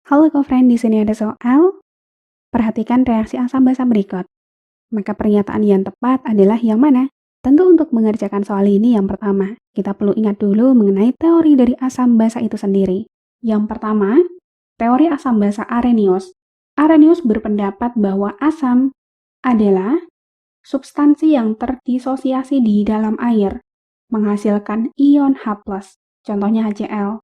Halo co-friend, di sini ada soal. Perhatikan reaksi asam basa berikut. Maka pernyataan yang tepat adalah yang mana? Tentu untuk mengerjakan soal ini yang pertama, kita perlu ingat dulu mengenai teori dari asam basa itu sendiri. Yang pertama, teori asam basa Arrhenius. Arrhenius berpendapat bahwa asam adalah substansi yang terdisosiasi di dalam air, menghasilkan ion H+, contohnya HCl.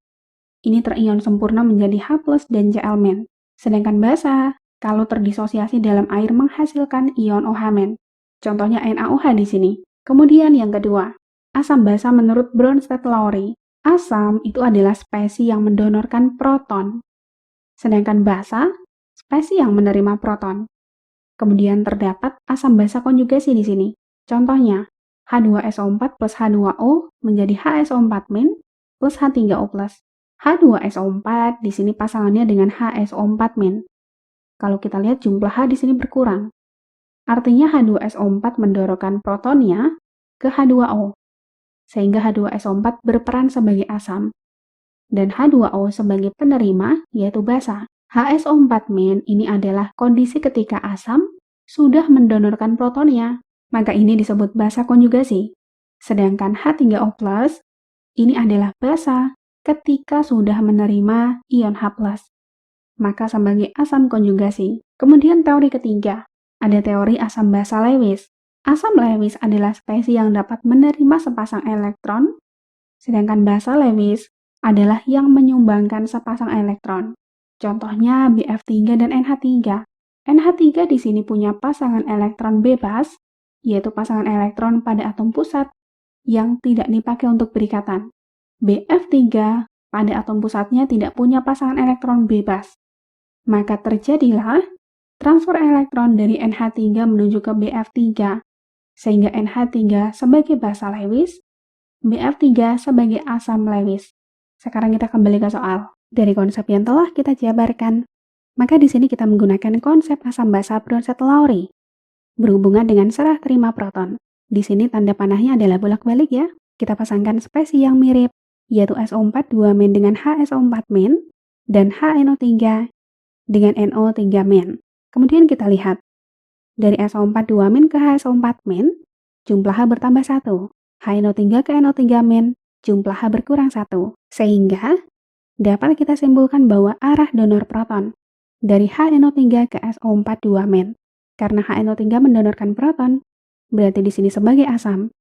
Ini terion sempurna menjadi H+ dan Cl-. Sedangkan basa, kalau terdisosiasi dalam air menghasilkan ion OH-. Contohnya NaOH di sini. Kemudian yang kedua, asam basa menurut Bronsted-Lowry. Asam itu adalah spesies yang mendonorkan proton. Sedangkan basa, spesies yang menerima proton. Kemudian terdapat asam basa konjugasi di sini. Contohnya, H2SO4 plus H2O menjadi HSO4- plus H3O+. H2SO4 di sini pasangannya dengan HSO4-. Kalau kita lihat jumlah H di sini berkurang. Artinya H2SO4 mendorongkan protonnya ke H2O. Sehingga H2SO4 berperan sebagai asam. Dan H2O sebagai penerima yaitu basa. HSO4- ini adalah kondisi ketika asam sudah mendonorkan protonnya. Maka ini disebut basa konjugasi. Sedangkan H3O+, ini adalah basa ketika sudah menerima ion H+, maka sebagai asam konjugasi. Kemudian teori ketiga, ada teori asam basa Lewis. Asam Lewis adalah spesies yang dapat menerima sepasang elektron, sedangkan basa Lewis adalah yang menyumbangkan sepasang elektron. Contohnya BF3 dan NH3. NH3 di sini punya pasangan elektron bebas, yaitu pasangan elektron pada atom pusat yang tidak dipakai untuk berikatan. BF3 pada atom pusatnya tidak punya pasangan elektron bebas. Maka terjadilah transfer elektron dari NH3 menuju ke BF3, sehingga NH3 sebagai basa Lewis, BF3 sebagai asam Lewis. Sekarang kita kembali ke soal. Dari konsep yang telah kita jabarkan, maka di sini kita menggunakan konsep asam basa Bronsted-Lowry berhubungan dengan serah terima proton. Di sini tanda panahnya adalah bolak-balik ya. Kita pasangkan spesies yang mirip, yaitu SO4 2- dengan HSO4- dan HNO3 dengan NO3-. Kemudian kita lihat, dari SO4 2- ke HSO4-, jumlah H bertambah 1. HNO3 ke NO3-, jumlah H berkurang 1. Sehingga dapat kita simpulkan bahwa arah donor proton dari HNO3 ke SO4 2-. Karena HNO3 mendonorkan proton, berarti di sini sebagai asam.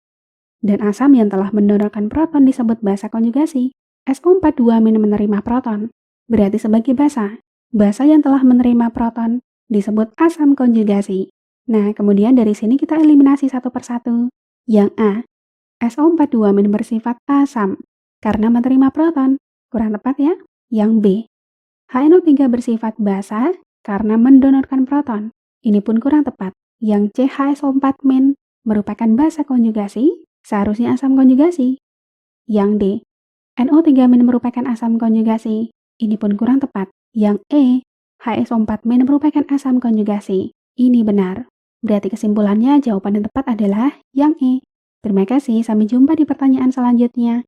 Dan asam yang telah mendonorkan proton disebut basa konjugasi. SO4 2- menerima proton, berarti sebagai basa. Basa yang telah menerima proton disebut asam konjugasi. Nah, kemudian dari sini kita eliminasi satu persatu. Yang A, SO4 2- bersifat asam karena menerima proton. Kurang tepat ya? Yang B, HNO3 bersifat basa karena mendonorkan proton. Ini pun kurang tepat. Yang C, HSO4- merupakan basa konjugasi, seharusnya asam konjugasi. Yang D, NO3- merupakan asam konjugasi. Ini pun kurang tepat. Yang E, HSO4- merupakan asam konjugasi. Ini benar. Berarti kesimpulannya jawaban yang tepat adalah yang E. Terima kasih, sampai jumpa di pertanyaan selanjutnya.